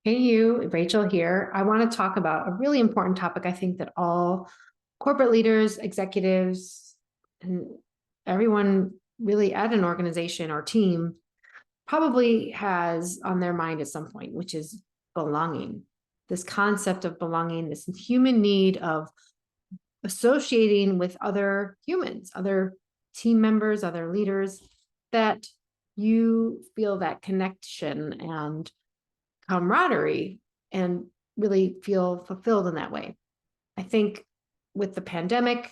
Hey, you, Rachel here. I want to talk about a really important topic. I think that all corporate leaders, executives, and everyone really at an organization or team probably has on their mind at some point, which is belonging. This concept of belonging, this human need of associating with other humans, other team members, other leaders, that you feel that connection and camaraderie and really feel fulfilled in that way. I think with the pandemic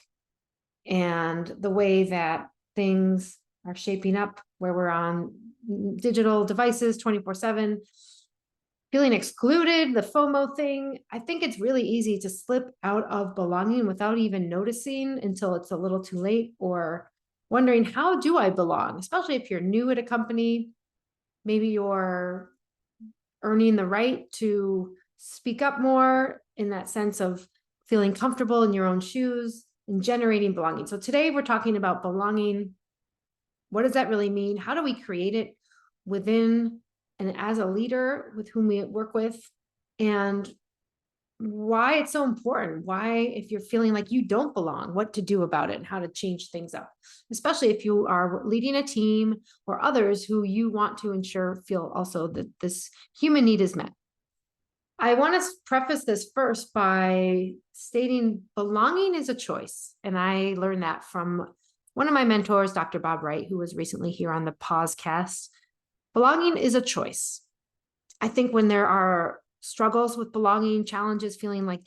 and the way that things are shaping up, where we're on digital devices 24/7, feeling excluded, the FOMO thing, I think it's really easy to slip out of belonging without even noticing until it's a little too late, or wondering, how do I belong? Especially if you're new at a company, maybe you're earning the right to speak up more in that sense of feeling comfortable in your own shoes and generating belonging. So today we're talking about belonging. What does that really mean? How do we create it within and as a leader with whom we work with? And why it's so important, why, if you're feeling like you don't belong, what to do about it and how to change things up, especially if you are leading a team or others who you want to ensure feel also that this human need is met. I want to preface this first by stating belonging is a choice. And I learned that from one of my mentors, Dr. Bob Wright, who was recently here on the Pausecast. Belonging is a choice. I think when there are struggles with belonging, challenges, feeling like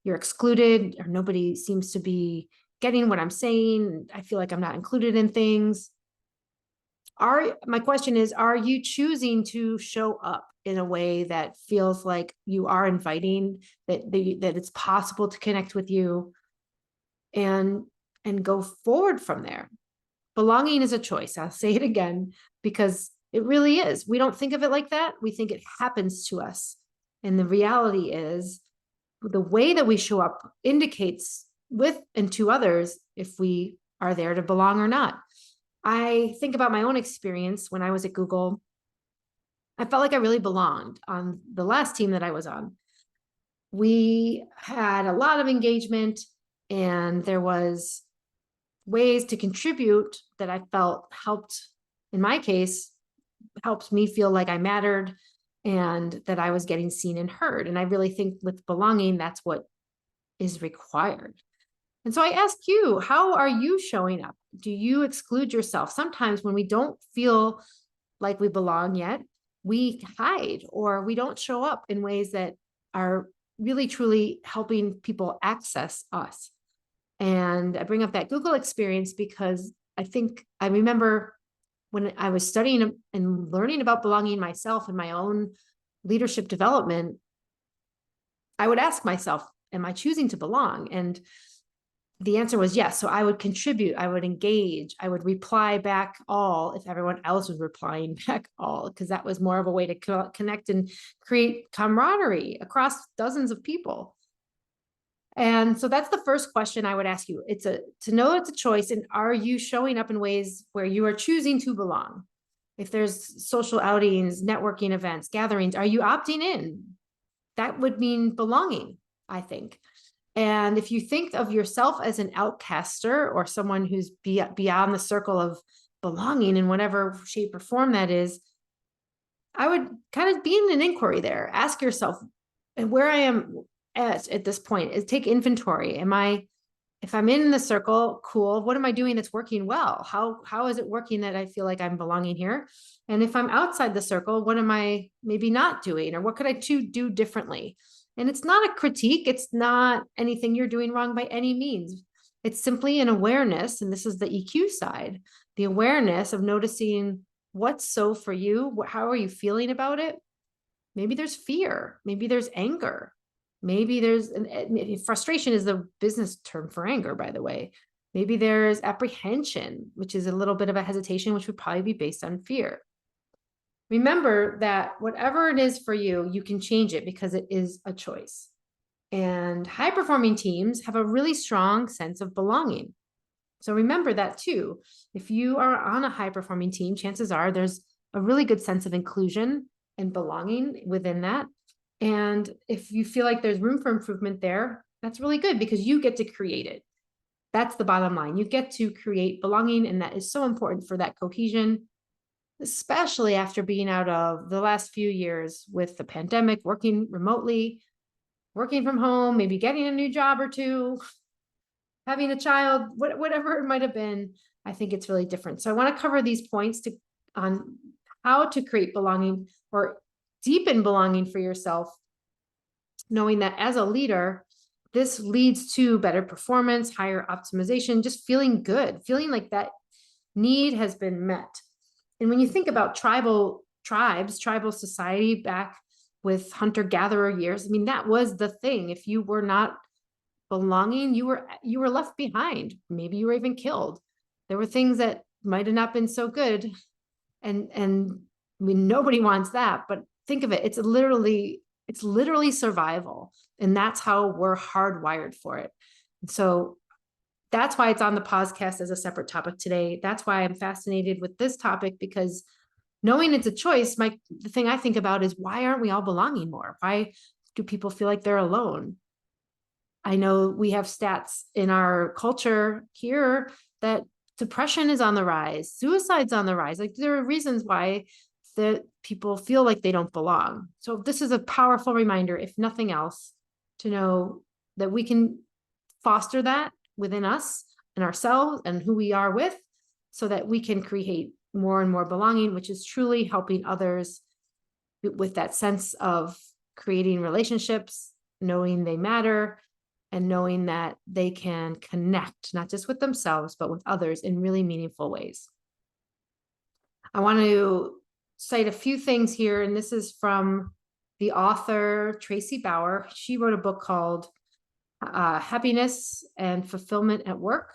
you're excluded or nobody seems to be getting what I'm saying, I feel like I'm not included in things. My question is, are you choosing to show up in a way that feels like you are inviting, that it's possible to connect with you and go forward from there? Belonging is a choice. I'll say it again, because it really is. We don't think of it like that. We think it happens to us. And the reality is the way that we show up indicates with and to others if we are there to belong or not. I think about my own experience when I was at Google. I felt like I really belonged on the last team that I was on. We had a lot of engagement and there was ways to contribute that I felt helped, in my case, helped me feel like I mattered and that I was getting seen and heard. And I really think with belonging, that's what is required. And so I ask you, how are you showing up? Do you exclude yourself? Sometimes when we don't feel like we belong yet, we hide or we don't show up in ways that are really truly helping people access us. And I bring up that Google experience because I remember when I was studying and learning about belonging myself and my own leadership development, I would ask myself, am I choosing to belong? And the answer was yes. So I would contribute, I would engage, I would reply back all if everyone else was replying back all, because that was more of a way to connect and create camaraderie across dozens of people. And so that's the first question I would ask you. To know it's a choice, and are you showing up in ways where you are choosing to belong? If there's social outings, networking events, gatherings, are you opting in? That would mean belonging, I think. And if you think of yourself as an outcaster or someone who's beyond the circle of belonging in whatever shape or form that is, I would kind of be in an inquiry there. Ask yourself, and where I am at this point is take inventory. If I'm in the circle, cool. What am I doing that's working well? How is it working that I feel like I'm belonging here? And if I'm outside the circle, what am I maybe not doing? Or what could I do differently? And it's not a critique. It's not anything you're doing wrong by any means. It's simply an awareness. And this is the EQ side, the awareness of noticing what's so for you. How are you feeling about it? Maybe there's fear. Maybe there's anger. Maybe there's frustration is the business term for anger, by the way. Maybe there's apprehension, which is a little bit of a hesitation, which would probably be based on fear. Remember that whatever it is for you, you can change it because it is a choice. And high performing teams have a really strong sense of belonging. So remember that too. If you are on a high performing team, chances are there's a really good sense of inclusion and belonging within that. And if you feel like there's room for improvement there, that's really good because you get to create it. That's the bottom line. You get to create belonging, and that is so important for that cohesion, especially after being out of the last few years with the pandemic, working remotely, working from home, maybe getting a new job or two, having a child, whatever it might have been. I think it's really different. So I want to cover these points on how to create belonging or deepen belonging for yourself, knowing that as a leader, this leads to better performance, higher optimization, just feeling good, feeling like that need has been met. And when you think about tribal society back with hunter-gatherer years, I mean, that was the thing. If you were not belonging, you were left behind. Maybe you were even killed. There were things that might have not been so good. And I mean, nobody wants that, but think of it, it's literally survival. And that's how we're hardwired for it. And so that's why it's on the podcast as a separate topic today. That's why I'm fascinated with this topic, because knowing it's a choice, the thing I think about is, why aren't we all belonging more? Why do people feel like they're alone? I know we have stats in our culture here that depression is on the rise, suicide's on the rise. Like, there are reasons why that people feel like they don't belong. So this is a powerful reminder, if nothing else, to know that we can foster that within us and ourselves and who we are with, so that we can create more and more belonging, which is truly helping others with that sense of creating relationships, knowing they matter, and knowing that they can connect, not just with themselves, but with others in really meaningful ways. I want to cite a few things here, and this is from the author, Tracy Bauer. She wrote a book called Happiness and Fulfillment at Work.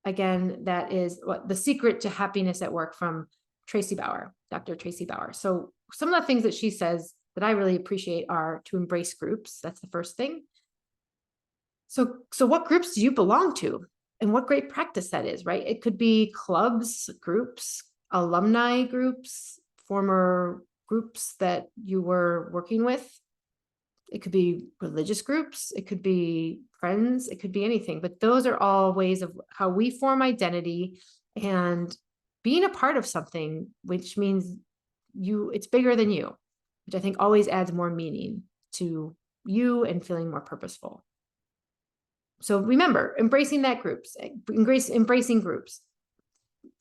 Again, that is The Secret to Happiness at Work, from Tracy Bauer, Dr. Tracy Bauer. So some of the things that she says that I really appreciate are to embrace groups. That's the first thing. So what groups do you belong to? And what great practice that is, right? It could be clubs, groups, alumni groups, former groups that you were working with. It could be religious groups. It could be friends. It could be anything. But those are all ways of how we form identity and being a part of something, which means it's bigger than you, which I think always adds more meaning to you and feeling more purposeful. So remember, embracing groups.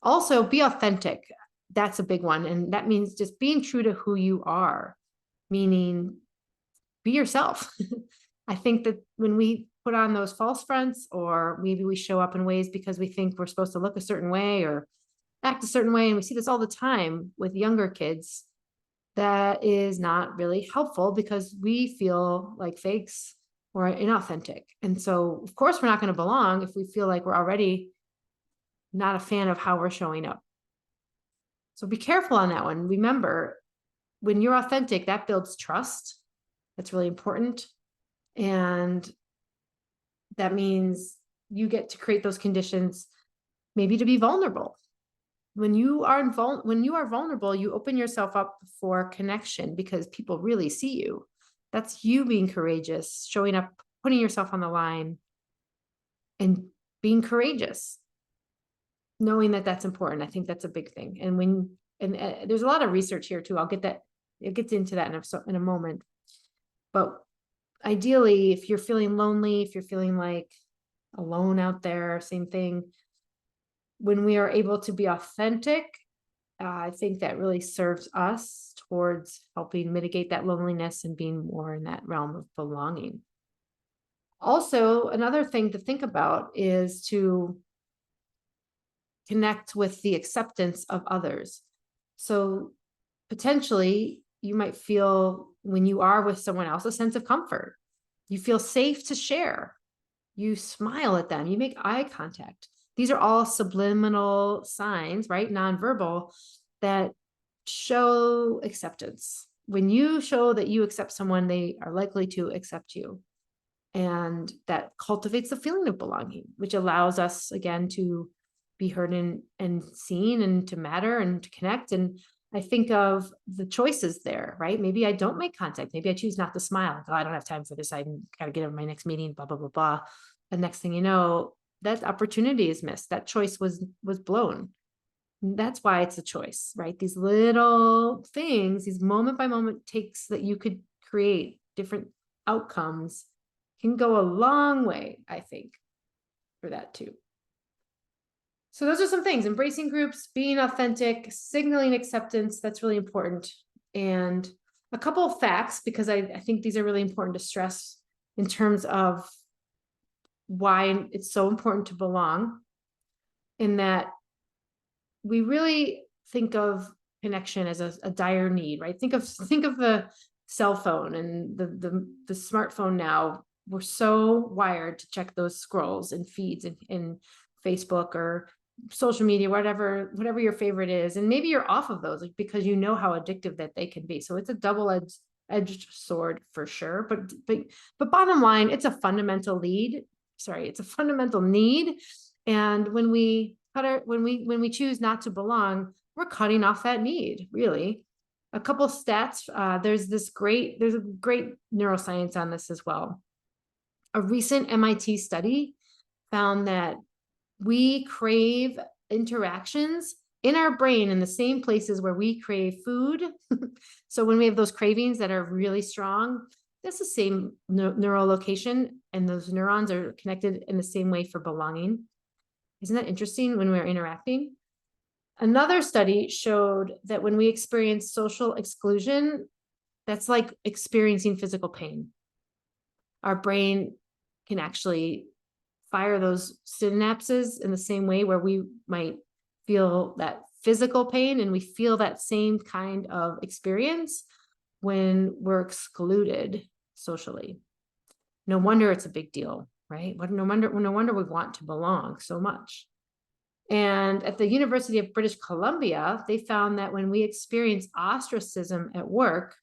Also, be authentic. That's a big one. And that means just being true to who you are, meaning be yourself. I think that when we put on those false fronts, or maybe we show up in ways because we think we're supposed to look a certain way or act a certain way, and we see this all the time with younger kids, that is not really helpful because we feel like fakes or inauthentic. And so, of course, we're not going to belong if we feel like we're already not a fan of how we're showing up. So be careful on that one. Remember, when you're authentic, that builds trust. That's really important. And that means you get to create those conditions, maybe to be vulnerable. When you are vulnerable, you open yourself up for connection because people really see you. That's you being courageous, showing up, putting yourself on the line, and being courageous, knowing that that's important. I think that's a big thing. And there's a lot of research here too. It gets into that in a moment. But ideally, if you're feeling lonely, if you're feeling like alone out there, same thing, when we are able to be authentic, I think that really serves us towards helping mitigate that loneliness and being more in that realm of belonging. Also, another thing to think about is to connect with the acceptance of others. So potentially, you might feel, when you are with someone else, a sense of comfort. You feel safe to share. You smile at them. You make eye contact. These are all subliminal signs, right? Nonverbal, that show acceptance. When you show that you accept someone, they are likely to accept you. And that cultivates the feeling of belonging, which allows us, again, to be heard and seen, and to matter and to connect. And I think of the choices there, right? Maybe I don't make contact. Maybe I choose not to smile. Like, oh, I don't have time for this. I got to get to my next meeting, blah, blah, blah, blah. The next thing you know, that opportunity is missed. That choice was blown. That's why it's a choice, right? These little things, these moment by moment takes that you could create different outcomes can go a long way, I think, for that too. So those are some things: embracing groups, being authentic, signaling acceptance. That's really important. And a couple of facts, because I think these are really important to stress in terms of why it's so important to belong, in that we really think of connection as a dire need, right? Think of the cell phone and the smartphone now. We're so wired to check those scrolls and feeds in Facebook or social media, whatever your favorite is. And maybe you're off of those because you know how addictive that they can be. So it's a double-edged sword for sure. But bottom line, it's a fundamental need. Sorry, it's a fundamental need. And when we choose not to belong, we're cutting off that need, really. A couple stats, there's a great neuroscience on this as well. A recent MIT study found that we crave interactions in our brain in the same places where we crave food. So when we have those cravings that are really strong, that's the same neural location, and those neurons are connected in the same way for belonging. Isn't that interesting when we're interacting? Another study showed that when we experience social exclusion, that's like experiencing physical pain. Our brain can actually fire those synapses in the same way where we might feel that physical pain, and we feel that same kind of experience when we're excluded socially. No wonder it's a big deal, right? No wonder we want to belong so much. And at the University of British Columbia, they found that when we experience ostracism at work,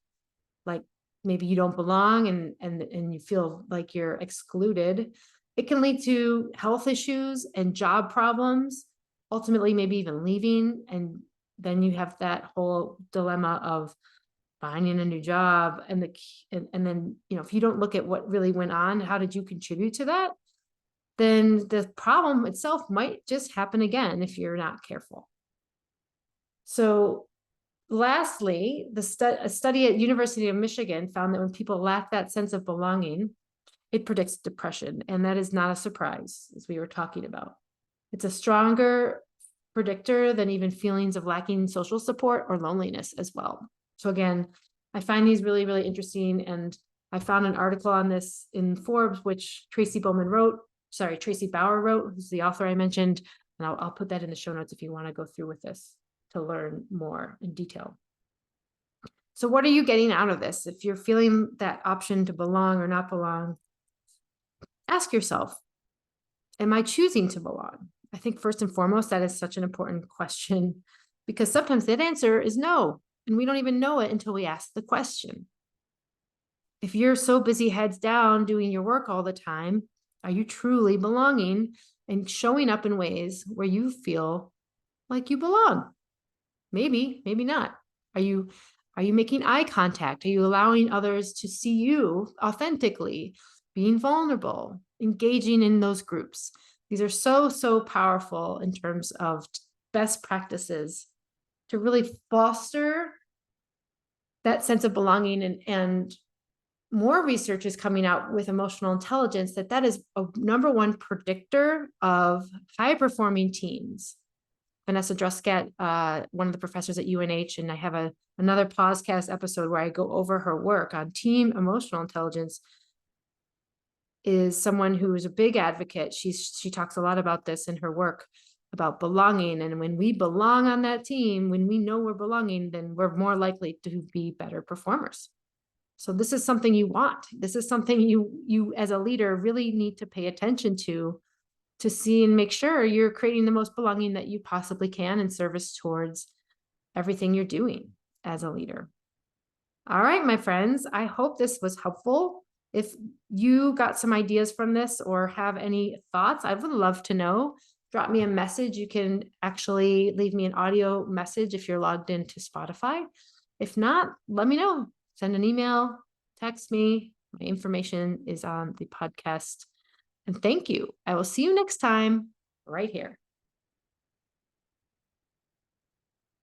like maybe you don't belong and you feel like you're excluded, it can lead to health issues and job problems, ultimately maybe even leaving. And then you have that whole dilemma of finding a new job. And then, if you don't look at what really went on, how did you contribute to that? Then the problem itself might just happen again if you're not careful. So lastly, a study at University of Michigan found that when people lack that sense of belonging, it predicts depression. And that is not a surprise, as we were talking about. It's a stronger predictor than even feelings of lacking social support or loneliness as well. So again, I find these really, really interesting. And I found an article on this in Forbes, which Tracy Bauer wrote, who's the author I mentioned. And I'll put that in the show notes if you want to go through with this to learn more in detail. So what are you getting out of this? If you're feeling that option to belong or not belong, ask yourself, am I choosing to belong? I think first and foremost, that is such an important question, because sometimes that answer is no, and we don't even know it until we ask the question. If you're so busy heads down doing your work all the time, are you truly belonging and showing up in ways where you feel like you belong? Maybe, maybe not. Are you making eye contact? Are you allowing others to see you authentically, being vulnerable, engaging in those groups? These are so, so powerful in terms of best practices to really foster that sense of belonging. And more research is coming out with emotional intelligence that is a number one predictor of high performing teams. Vanessa Druskat, one of the professors at UNH, and I have another Pausecast episode where I go over her work on team emotional intelligence, is someone who is a big advocate. She talks a lot about this in her work, about belonging. And when we belong on that team, when we know we're belonging, then we're more likely to be better performers. So this is something you want. This is something you as a leader really need to pay attention to see and make sure you're creating the most belonging that you possibly can in service towards everything you're doing as a leader. All right, my friends, I hope this was helpful. If you got some ideas from this or have any thoughts, I would love to know. drop me a message. You can actually leave me an audio message if you're logged into Spotify. If not, let me know. Send an email, text me. My information is on the podcast. And thank you. I will see you next time right here.